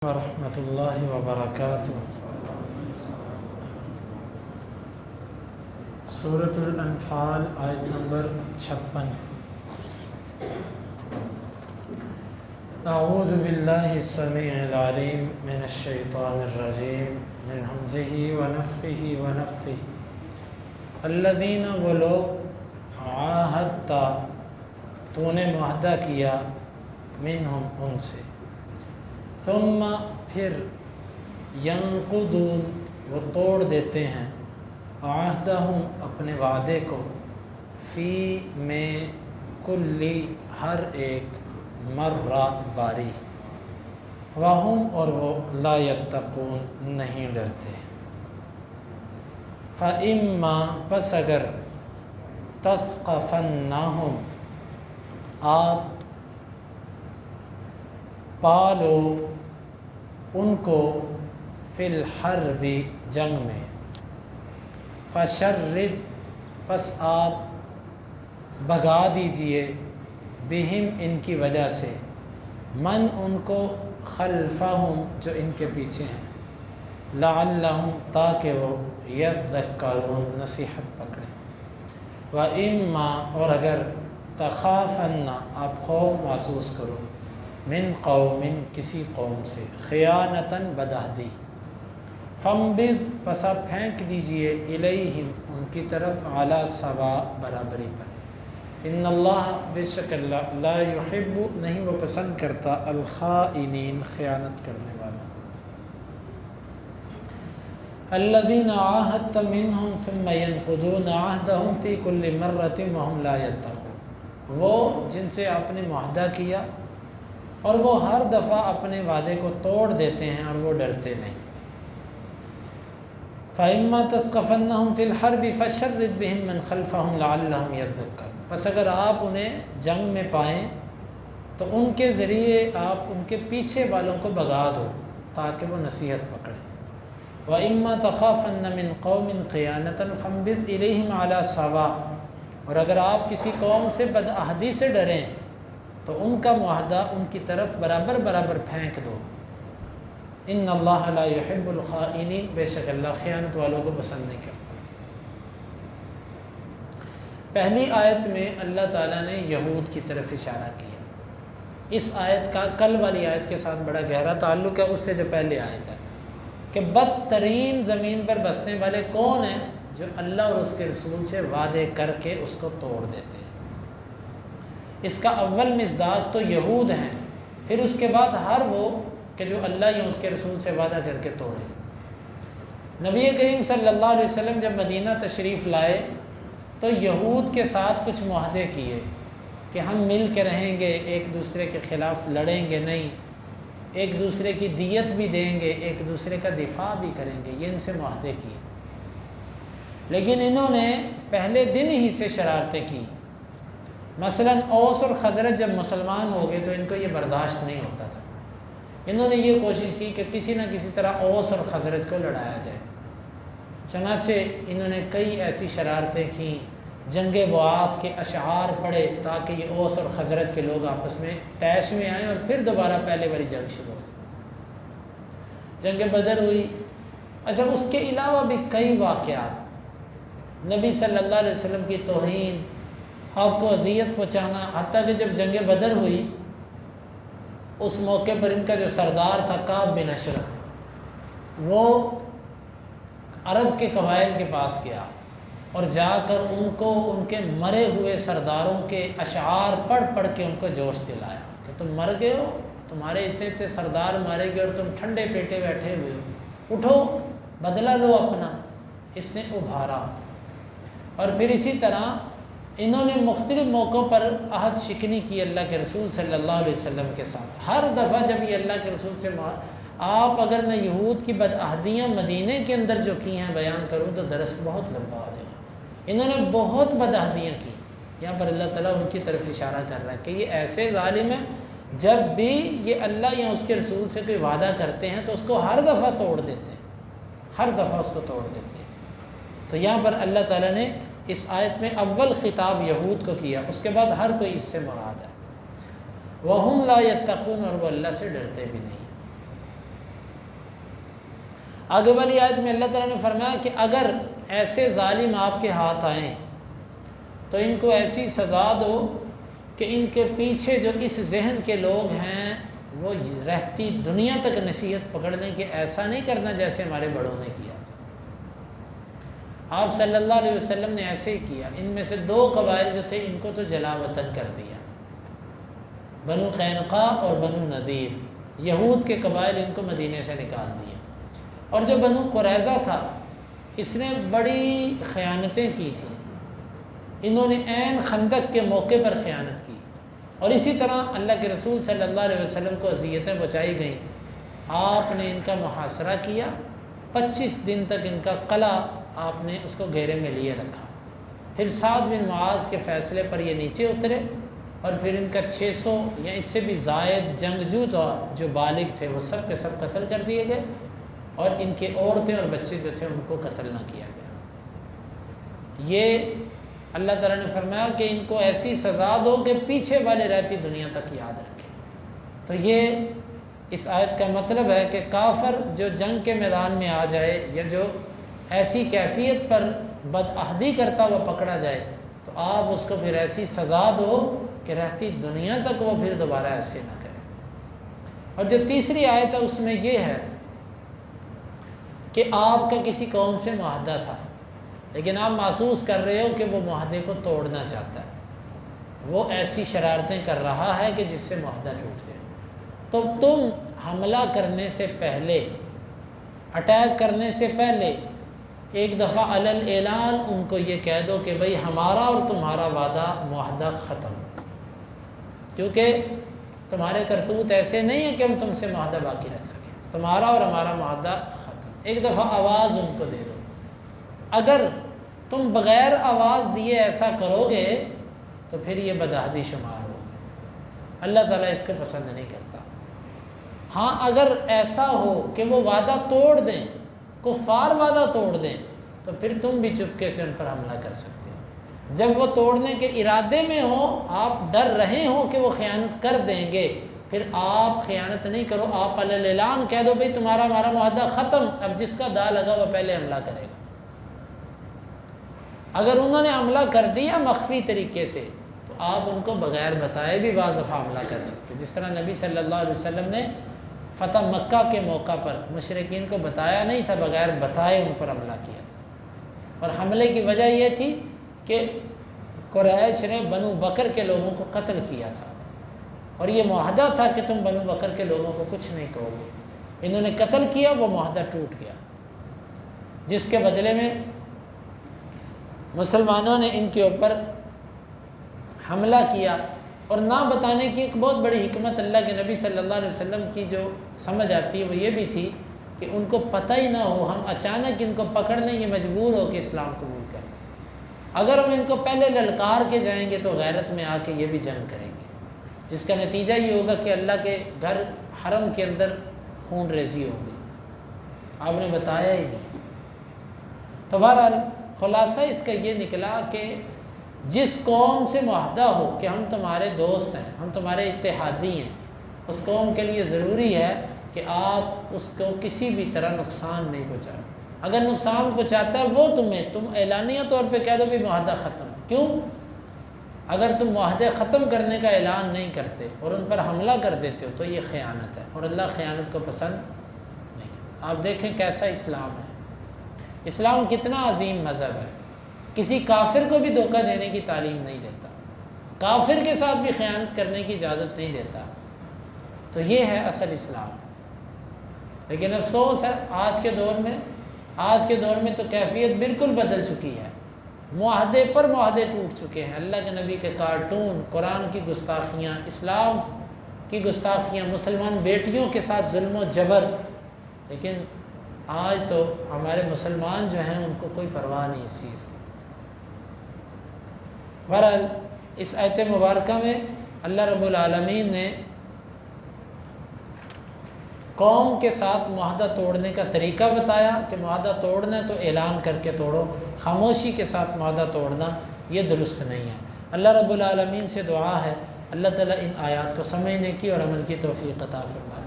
ورحمۃ اللہ وبرکاتہ۔ سورۃ الانفال آیت نمبر 56۔ اعوذ باللہ السمیع العلیم من الشیطان الرجیم من ہمزہ ونفخہ ونفثہ۔ الذین وہ لوگ عاہدت تو نے معاہدہ کیا منہم ان سے، ثم پھر ینقضون وہ توڑ دیتے ہیں، عہدہم اپنے وعدے کو، فی میں کلی ہر ایک مرہ باری، وہم اور وہ لا یتقون نہیں ڈرتے۔ فَإِمَّا پس اگر تثقفنہم آپ پالو ان کو، فی الحرب جنگ میں، فشرد پس آپ بھگا دیجئے، بہم ان کی وجہ سے، من ان کو، خلفہم جو ان کے پیچھے ہیں، لعلہم تاکہ وہ یذکرون نصیحت پکڑیں۔ وَإِمَّا اور اگر تخافن آپ خوف محسوس کرو، من قوم کسی قوم سے، خیانتاً بدعہدی، فانبذ پس آپ پھینک دیجئے، الیہم ان کی طرف، علی سوا برابری پر، ان اللہ بے شک اللہ، لا یحب نہیں وہ پسند کرتا، الخائنین خیانت کرنے والوں۔ الذین عاہدت منہم ثم ینقضون عہدہم فی کل مرۃ وہم لا یتقون، وہ جن سے آپ نے معاہدہ کیا اور وہ ہر دفعہ اپنے وعدے کو توڑ دیتے ہیں اور وہ ڈرتے نہیں۔ فَإِمَّا تَثْقَفَنَّهُمْ فِي الْحَرْبِ فَشَرِّدْ بِهِمْ مَنْ خَلْفَهُمْ لَعَلَّهُمْ يَذَّكَّرُونَ، پس اگر آپ انہیں جنگ میں پائیں تو ان کے ذریعے آپ ان کے پیچھے والوں کو بھگا دو تاکہ وہ نصیحت پکڑیں۔ وَإِمَّا تَخَافَنَّ مِنْ قَوْمٍ خِيَانَةً فَانبِذْ إِلَيْهِمْ عَلَى سَوَاءٍ، اور اگر آپ کسی قوم سے بدعہدی سے ڈریں تو ان کا معاہدہ ان کی طرف برابر برابر پھینک دو۔ ان اللہ لا یحب الخائنین، بے شک اللہ خیانت والوں کو پسند نہیں کرتا۔ پہلی آیت میں اللہ تعالیٰ نے یہود کی طرف اشارہ کیا۔ اس آیت کا کل والی آیت کے ساتھ بڑا گہرا تعلق ہے، اس سے جو پہلی آیت ہے، کہ بدترین زمین پر بسنے والے کون ہیں؟ جو اللہ اور اس کے رسول سے وعدے کر کے اس کو توڑ دیتے ہیں۔ اس کا اول مصداق تو یہود ہیں، پھر اس کے بعد ہر وہ کہ جو اللہ یا اس کے رسول سے وعدہ کر کے توڑے۔ نبی کریم صلی اللہ علیہ وسلم جب مدینہ تشریف لائے تو یہود کے ساتھ کچھ معاہدے کیے کہ ہم مل کے رہیں گے، ایک دوسرے کے خلاف لڑیں گے نہیں، ایک دوسرے کی دیت بھی دیں گے، ایک دوسرے کا دفاع بھی کریں گے، یہ ان سے معاہدے کیے۔ لیکن انہوں نے پہلے دن ہی سے شرارتیں کی۔ مثلا اوس اور خزرج جب مسلمان ہو گئے تو ان کو یہ برداشت نہیں ہوتا تھا، انہوں نے یہ کوشش کی کہ کسی نہ کسی طرح اوس اور خزرج کو لڑایا جائے۔ چنانچہ انہوں نے کئی ایسی شرارتیں کیں، جنگ بعاث کے اشعار پڑھے تاکہ یہ اوس اور خزرج کے لوگ آپس میں طیش میں آئیں اور پھر دوبارہ پہلے والی جنگ شروع ہو جائے۔ جنگ بدر ہوئی۔ اچھا، اس کے علاوہ بھی کئی واقعات، نبی صلی اللہ علیہ وسلم کی توہین، آپ کو اذیت پہنچانا، حتیٰ کہ جب جنگ بدر ہوئی اس موقع پر ان کا جو سردار تھا کعب بن اشرف، وہ عرب کے قبائل کے پاس گیا اور جا کر ان کو ان کے مرے ہوئے سرداروں کے اشعار پڑھ پڑھ کے ان کو جوش دلایا کہ تم مر گئے ہو، تمہارے اتنے اتنے سردار مارے گئے اور تم ٹھنڈے پیٹے بیٹھے ہوئے ہو، اٹھو بدلہ لو اپنا۔ اس نے ابھارا، اور پھر اسی طرح انہوں نے مختلف موقعوں پر عہد شکنی کی اللہ کے رسول صلی اللہ علیہ وسلم کے ساتھ۔ ہر دفعہ جب یہ اللہ کے رسول سے آپ اگر میں یہود کی بدعہدیاں مدینے کے اندر جو کی ہیں بیان کروں تو درس بہت لمبا ہو جائے گا۔ انہوں نے بہت بدعہدیاں کی۔ یہاں پر اللہ تعالیٰ ان کی طرف اشارہ کر رہا ہے کہ یہ ایسے ظالم ہیں، جب بھی یہ اللہ یا اس کے رسول سے کوئی وعدہ کرتے ہیں تو اس کو ہر دفعہ توڑ دیتے ہیں، ہر دفعہ اس کو توڑ دیتے ہیں۔ تو یہاں پر اللہ تعالیٰ نے اس آیت میں اول خطاب یہود کو کیا، اس کے بعد ہر کوئی اس سے مراد ہے۔ وَهُمْ لَا يَتَّقُونَ، اور وہ اللہ سے ڈرتے بھی نہیں۔ آگے والی آیت میں اللہ تعالیٰ نے فرمایا کہ اگر ایسے ظالم آپ کے ہاتھ آئیں تو ان کو ایسی سزا دو کہ ان کے پیچھے جو اس ذہن کے لوگ ہیں وہ رہتی دنیا تک نصیحت پکڑ لیں کہ ایسا نہیں کرنا جیسے ہمارے بڑوں نے کیا تھا۔ آپ صلی اللہ علیہ وسلم نے ایسے ہی کیا۔ ان میں سے 2 قبائل جو تھے ان کو تو جلا وطن کر دیا، بنو قینقاع اور بنو نذیر۔ یہود کے قبائل ان کو مدینے سے نکال دیا، اور جو بنو قریظہ تھا اس نے بڑی خیانتیں کی تھیں، انہوں نے عین خندق کے موقع پر خیانت کی، اور اسی طرح اللہ کے رسول صلی اللہ علیہ وسلم کو اذیتیں پہنچائی گئیں۔ آپ نے ان کا محاصرہ کیا، 25 دن تک ان کا قلعہ آپ نے اس کو گھیرے میں لیے رکھا۔ پھر سعد بن معاذ کے فیصلے پر یہ نیچے اترے، اور پھر ان کا 600 یا اس سے بھی زائد جنگجو جو بالغ تھے وہ سب کے سب قتل کر دیے گئے، اور ان کے عورتیں اور بچے جو تھے ان کو قتل نہ کیا گیا۔ یہ اللہ تعالیٰ نے فرمایا کہ ان کو ایسی سزا دو کہ پیچھے والے رہتی دنیا تک یاد رکھیں۔ تو یہ اس آیت کا مطلب ہے کہ کافر جو جنگ کے میدان میں آ جائے یا جو ایسی کیفیت پر بدعہدی کرتا ہوا پکڑا جائے تو آپ اس کو پھر ایسی سزا دو کہ رہتی دنیا تک وہ پھر دوبارہ ایسے نہ کرے۔ اور جو تیسری آیت ہے اس میں یہ ہے کہ آپ کا کسی قوم سے معاہدہ تھا، لیکن آپ محسوس کر رہے ہو کہ وہ معاہدے کو توڑنا چاہتا ہے، وہ ایسی شرارتیں کر رہا ہے کہ جس سے معاہدہ ٹوٹ جائے، تو تم حملہ کرنے سے پہلے، اٹیک کرنے سے پہلے ایک دفعہ علل اعلان ان کو یہ کہہ دو کہ بھئی ہمارا اور تمہارا وعدہ معاہدہ ختم، کیونکہ تمہارے کرتوت ایسے نہیں ہیں کہ ہم تم سے معاہدہ باقی رکھ سکیں، تمہارا اور ہمارا معاہدہ ختم۔ ایک دفعہ آواز ان کو دے دو۔ اگر تم بغیر آواز دیے ایسا کرو گے تو پھر یہ بدعہدی شمار ہو، اللہ تعالیٰ اس کو پسند نہیں کرتا۔ ہاں اگر ایسا ہو کہ وہ وعدہ توڑ دیں، کفار وعدہ توڑ دیں، تو پھر تم بھی چپکے سے ان پر حملہ کر سکتے ہو۔ جب وہ توڑنے کے ارادے میں ہوں، آپ ڈر رہے ہوں کہ وہ خیانت کر دیں گے، پھر آپ خیانت نہیں کرو، آپ علل اعلان کہہ دو بھئی تمہارا ہمارا معاہدہ ختم، اب جس کا دا لگا وہ پہلے حملہ کرے گا۔ اگر انہوں نے حملہ کر دیا مخفی طریقے سے تو آپ ان کو بغیر بتائے بھی بعض دفعہ حملہ کر سکتے، جس طرح نبی صلی اللہ علیہ وسلم نے فتح مکہ کے موقع پر مشرکین کو بتایا نہیں تھا، بغیر بتائے ان پر حملہ کیا تھا، اور حملے کی وجہ یہ تھی کہ قریش نے بنو بکر کے لوگوں کو قتل کیا تھا، اور یہ معاہدہ تھا کہ تم بنو بکر کے لوگوں کو کچھ نہیں کہو گے۔ انہوں نے قتل کیا، وہ معاہدہ ٹوٹ گیا، جس کے بدلے میں مسلمانوں نے ان کے اوپر حملہ کیا۔ اور نہ بتانے کی ایک بہت بڑی حکمت اللہ کے نبی صلی اللہ علیہ وسلم کی جو سمجھ آتی ہے وہ یہ بھی تھی کہ ان کو پتہ ہی نہ ہو، ہم اچانک ان کو پکڑ لیں، یہ مجبور ہو کہ اسلام قبول کریں۔ اگر ہم ان کو پہلے للکار کے جائیں گے تو غیرت میں آ کے یہ بھی جنگ کریں گے، جس کا نتیجہ یہ ہوگا کہ اللہ کے گھر حرم کے اندر خون ریزی ہوگی۔ آپ نے بتایا ہی نہیں۔ تو بہرحال خلاصہ اس کا یہ نکلا کہ جس قوم سے معاہدہ ہو کہ ہم تمہارے دوست ہیں، ہم تمہارے اتحادی ہیں، اس قوم کے لیے ضروری ہے کہ آپ اس کو کسی بھی طرح نقصان نہیں پہنچائیں۔ اگر نقصان پہنچاتا ہے وہ تم اعلانیہ طور پہ کہہ دو بھی معاہدہ ختم۔ کیوں؟ اگر تم معاہدے ختم کرنے کا اعلان نہیں کرتے اور ان پر حملہ کر دیتے ہو تو یہ خیانت ہے، اور اللہ خیانت کو پسند نہیں۔ آپ دیکھیں کیسا اسلام ہے، اسلام کتنا عظیم مذہب ہے، کسی کافر کو بھی دھوکہ دینے کی تعلیم نہیں دیتا، کافر کے ساتھ بھی خیانت کرنے کی اجازت نہیں دیتا۔ تو یہ ہے اصل اسلام۔ لیکن افسوس ہے آج کے دور میں تو کیفیت بالکل بدل چکی ہے، معاہدے پر معاہدے ٹوٹ چکے ہیں، اللہ کے نبی کے کارٹون، قرآن کی گستاخیاں، اسلام کی گستاخیاں، مسلمان بیٹیوں کے ساتھ ظلم و جبر۔ لیکن آج تو ہمارے مسلمان جو ہیں ان کو کوئی پرواہ نہیں اس چیز کی۔ بہرحال اس آیت مبارکہ میں اللہ رب العالمین نے قوم کے ساتھ معاہدہ توڑنے کا طریقہ بتایا کہ معاہدہ توڑنا ہے تو اعلان کر کے توڑو، خاموشی کے ساتھ معاہدہ توڑنا یہ درست نہیں ہے۔ اللہ رب العالمین سے دعا ہے اللہ تعالیٰ ان آیات کو سمجھنے کی اور عمل کی توفیق عطا فرمائے۔